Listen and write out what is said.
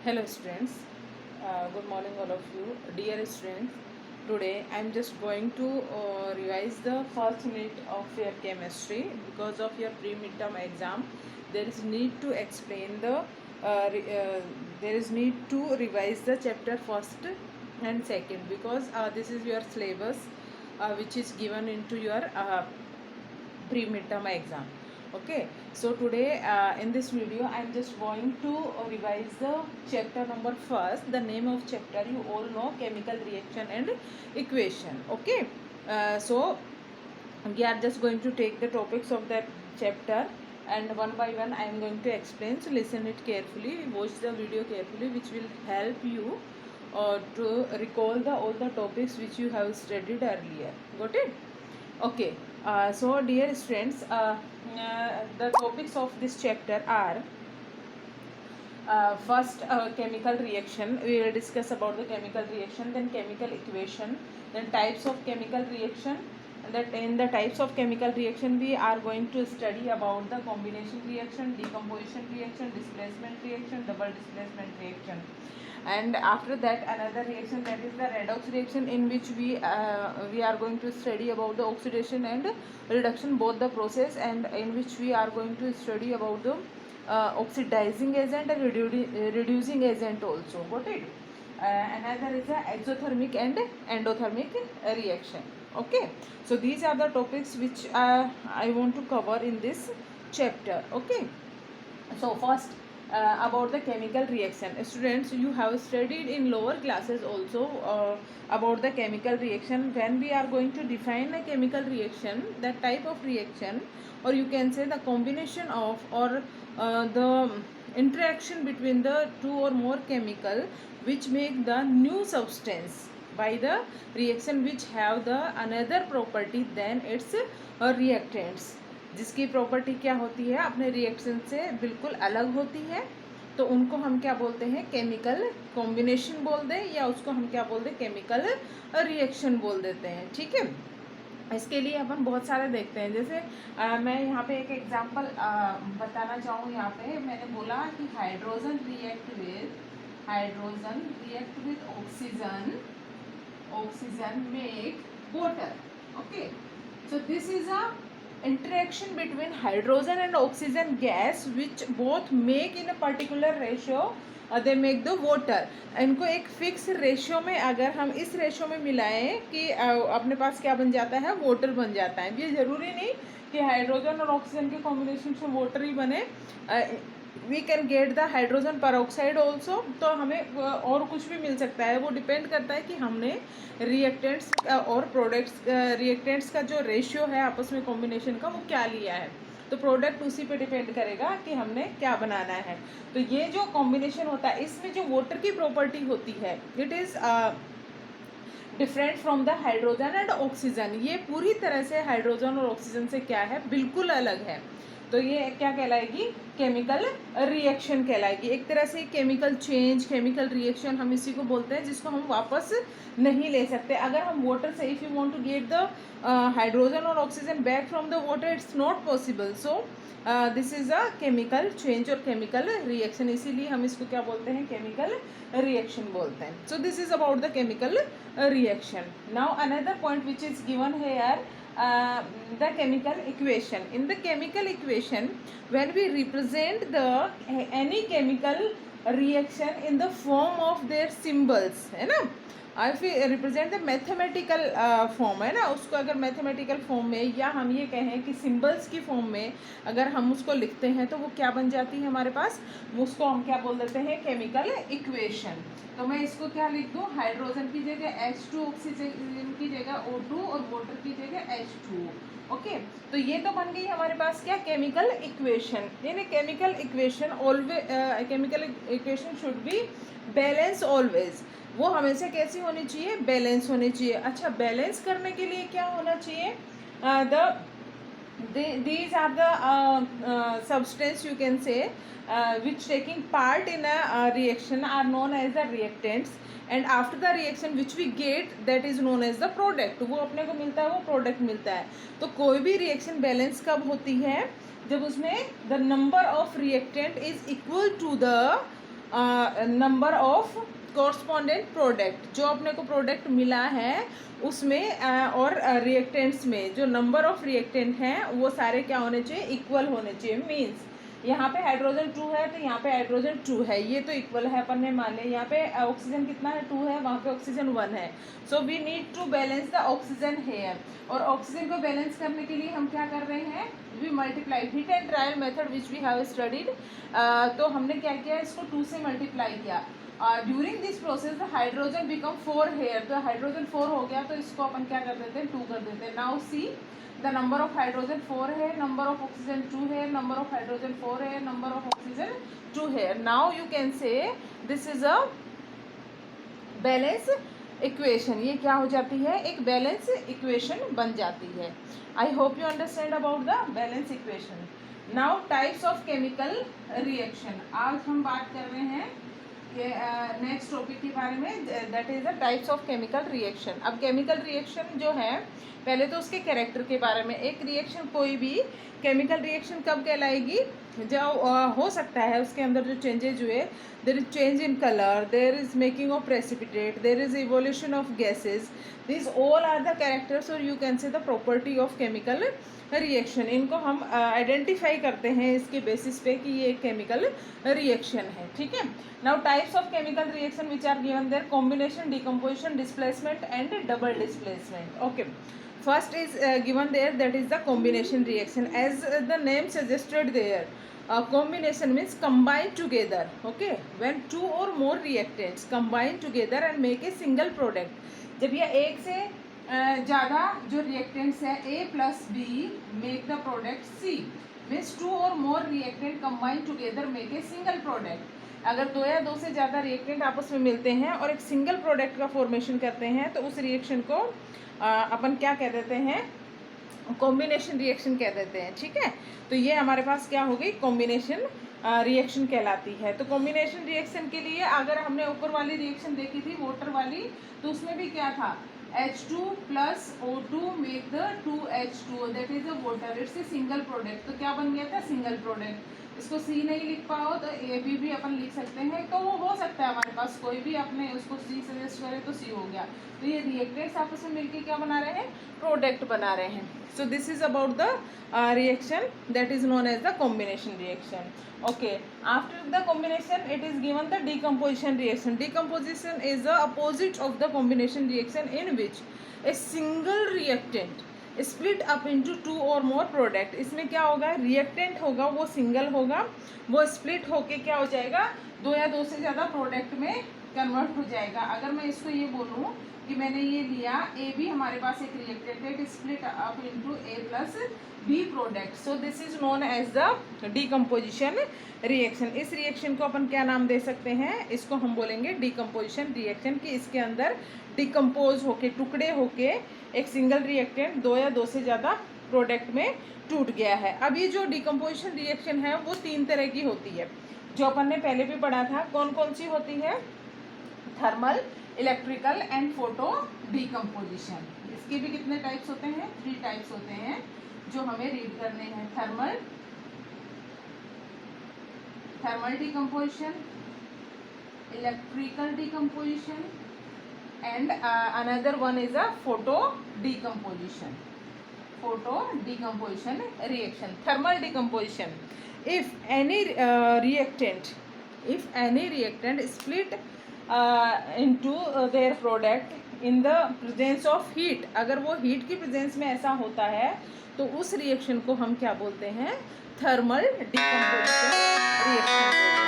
Hello students, good morning all of you. Dear students, today I am just going to revise the first unit of your chemistry. Because of your pre-midterm exam, there is need to explain there is need to revise the chapter first and second, because this is your syllabus which is given into your pre-midterm exam. Okay, so today in this video I am just going to revise the chapter number first. The name of chapter you all know, chemical reaction and equation. Okay, so we are just going to take the topics of that chapter, and one by one I am going to explain. So listen it carefully, watch the video carefully, which will help you to recall all the topics which you have studied earlier. Got it? Okay, so dear students, the topics of this chapter are first chemical reaction. We will discuss about the chemical reaction, then chemical equation, then types of chemical reaction. And that in the types of chemical reaction we are going to study about the combination reaction, decomposition reaction, displacement reaction, double displacement reaction. And after that another reaction, that is the redox reaction, in which we are going to study about the oxidation and reduction, both the process, and in which we are going to study about the oxidizing agent and reducing agent also. Got it? Another is the exothermic and endothermic reaction. Okay, so these are the topics which I want to cover in this chapter. Okay, so first about the chemical reaction. Students, you have studied in lower classes also about the chemical reaction. When we are going to define a chemical reaction, that type of reaction, or you can say the combination of, or the interaction between the two or more chemical which make the new substance by the reaction which have the another property than its reactants, जिसकी property क्या होती है, अपने reaction से बिल्कुल अलग होती है, तो उनको हम क्या बोलते हैं, केमिकल कॉम्बिनेशन बोल दें, या उसको हम क्या बोल दें, केमिकल रिएक्शन बोल देते हैं. ठीक है, इसके लिए अपन बहुत सारे देखते हैं. जैसे मैं यहाँ पे एक एग्जांपल बताना चाहूँ. यहाँ पे मैंने बोला कि hydrogen react with oxygen make water. Okay, so this is a interaction between hydrogen and oxygen gas which both make in a particular ratio, they make the water. इनको एक फिक्स रेशियो में अगर हम इस रेशियो में मिलाएं कि अपने पास क्या बन जाता है, वाटर बन जाता है. ये ज़रूरी नहीं कि हाइड्रोजन और ऑक्सीजन के कॉम्बिनेशन से वाटर ही बने. We can get the hydrogen peroxide also. तो हमें और कुछ भी मिल सकता है. वो डिपेंड करता है कि हमने रिएक्टेंट्स और प्रोडक्ट्स रिएक्टेंट्स का जो रेशियो है आपस में कॉम्बिनेशन का, वो क्या लिया है. तो प्रोडक्ट उसी पे डिपेंड करेगा कि हमने क्या बनाना है. तो ये जो कॉम्बिनेशन होता है, इसमें जो वाटर की प्रॉपर्टी होती है, it is different from the hydrogen and oxygen. ये पूरी तरह से हाइड्रोजन और ऑक्सीजन से क्या है, बिल्कुल अलग है. तो ये क्या कहलाएगी, केमिकल रिएक्शन कहलाएगी. एक तरह से केमिकल चेंज, केमिकल रिएक्शन हम इसी को बोलते हैं, जिसको हम वापस नहीं ले सकते. अगर हम वाटर से, if you want to get the hydrogen और oxygen back from the water, it's not possible. So this is a chemical change और केमिकल रिएक्शन. इसीलिए हम इसको क्या बोलते हैं, केमिकल रिएक्शन बोलते हैं. So this is about the chemical reaction. Now another point which is given here, the chemical equation. In the chemical equation, when we represent any chemical reaction in the form of their symbols, है ना, if we represent the mathematical form, है ना, उसको अगर mathematical form में, या हम ये कहें कि symbols की form में अगर हम उसको लिखते हैं, तो वो क्या बन जाती है हमारे पास, उसको हम क्या बोल देते हैं, chemical equation. तो मैं इसको क्या लिख दूँ, हाइड्रोजन की जगह H2, ऑक्सीजन की जगह O2 और वाटर की जगह H2. ओके, तो ये तो बन गई हमारे पास क्या, केमिकल इक्वेशन. यानी chemical equation always, chemical equation should be balance always. वो हमेशा कैसी होनी चाहिए, बैलेंस होनी चाहिए. अच्छा, बैलेंस करने के लिए क्या होना चाहिए, these are the substance you can say which taking part in a reaction are known as the reactants, and after the reaction which we get, that is known as the product. वो अपने को मिलता है, वो product मिलता है. तो कोई भी रिएक्शन बैलेंस कब होती है, जब उसमें the number of reactant is equal to the number of correspondent product, जो अपने को प्रोडक्ट मिला है उसमें और रिएक्टेंट्स में जो नंबर ऑफ रिएक्टेंट हैं वो सारे क्या होने चाहिए, इक्वल होने चाहिए। मीन्स यहाँ पे हाइड्रोजन 2 है तो यहाँ पे हाइड्रोजन 2 है, ये तो इक्वल है अपन ने मान लिया। यहाँ पे ऑक्सीजन कितना है, 2 है, वहाँ पे ऑक्सीजन 1 है। So we need to balance the oxygen here. और ऑक्सीजन को बैलेंस करने के लिए हम क्या कर रहे हैं, we multiply hit and trial method which we have studied. तो हमने क्या किया, इसको 2 से मल्टीप्लाई किया। During this process the hydrogen become 4 here, तो हाइड्रोजन 4 हो गया, तो इसको अपन क्या कर देते हैं, 2 कर देते हैं। Now see the number of hydrogen 4 है, नंबर ऑफ ऑक्सीजन 2 है, नंबर ऑफ हाइड्रोजन 4 है, नंबर ऑफ ऑक्सीजन 2 है। नाउ यू कैन से this is a balance equation. ये क्या हो जाती है, एक बैलेंस इक्वेशन बन जाती है। I hope you understand about the balance equation. Now types of chemical reaction, आज हम बात कर रहे हैं नेक्स्ट टॉपिक के बारे में, that is the types of chemical reaction. अब केमिकल रिएक्शन जो है, पहले तो उसके कैरेक्टर के बारे में। एक रिएक्शन, कोई भी केमिकल रिएक्शन कब कहलाएगी, जब हो सकता है उसके अंदर जो चेंजेज हुए, there is change in colour, there is making of precipitate, there is evolution of gases, this all are the characters और you can say the property of chemical reaction. इनको हम आइडेंटिफाई करते हैं इसके बेसिस पे कि ये एक केमिकल रिएक्शन है, ठीक है। Now types of chemical reaction which are given there, combination, decomposition, displacement and double displacement. Okay, first is given there, that is the combination reaction. As the name suggested there, combination means combine together. Okay, when 2 or more reactants combine together and make a single product. जब ये एक से ज़्यादा जो reactants है A plus B make the product C, means 2 or more reactant combine together make a single product. अगर 2 या 2 से ज़्यादा रिएक्टेंट आपस में मिलते हैं और एक सिंगल प्रोडक्ट का फॉर्मेशन करते हैं तो उस रिएक्शन को अपन क्या कह देते हैं, कॉम्बिनेशन रिएक्शन कह देते हैं, ठीक है। तो ये हमारे पास क्या हो गई, कॉम्बिनेशन रिएक्शन कहलाती है। तो कॉम्बिनेशन रिएक्शन के लिए अगर हमने ऊपर वाली रिएक्शन देखी थी वाटर वाली, तो उसमें भी क्या था, H2 plus O2 make the 2H2, that is a water, it's a single product। तो क्या बन गया था, सिंगल प्रोडक्ट। इसको सी नहीं लिख पाओ तो ए भी अपन लिख सकते हैं, तो वो हो सकता है हमारे पास कोई भी अपने उसको सी सजेस्ट करे तो सी हो गया। तो ये रिएक्टेंट्स आपस में मिलके क्या बना रहे हैं, प्रोडक्ट बना रहे हैं। So this is about the reaction that is known as the combination reaction. Okay, after the combination it is given the decomposition reaction. Decomposition is the opposite of the combination reaction in which a single reactant split up into 2 or more product. इसमें क्या होगा, reactant होगा वो single होगा, वो split होके क्या हो जाएगा, 2 या 2 से ज़्यादा प्रोडक्ट में कन्वर्ट हो जाएगा। अगर मैं इसको ये बोलूँ कि मैंने ये लिया, ए भी हमारे पास एक रिएक्टेंट है, it split up into A plus B product. So this is known as the decomposition reaction. इस रिएक्शन को अपन क्या नाम दे सकते हैं, इसको हम बोलेंगे डिकम्पोजिशन रिएक्शन, कि इसके अंदर डिकम्पोज होके, टुकड़े होके एक सिंगल रिएक्टेंट 2 या 2 से ज़्यादा प्रोडक्ट में टूट गया है। अब ये जो डिकम्पोजिशन रिएक्शन है वो 3 तरह की होती है, जो अपन ने पहले भी पढ़ा था। कौन कौन सी होती है, thermal, electrical and photo decomposition. इसके भी कितने टाइप्स होते हैं, 3 टाइप्स होते हैं जो हमें रीड करने हैं। Thermal decomposition, electrical decomposition and another one is a photo decomposition reaction. Thermal decomposition, if any reactant split into their product in the presence of heat, अगर वो हीट की प्रेजेंस में ऐसा होता है तो उस रिएक्शन को हम क्या बोलते हैं, थर्मल डिकम्पोजिशन रिएक्शन।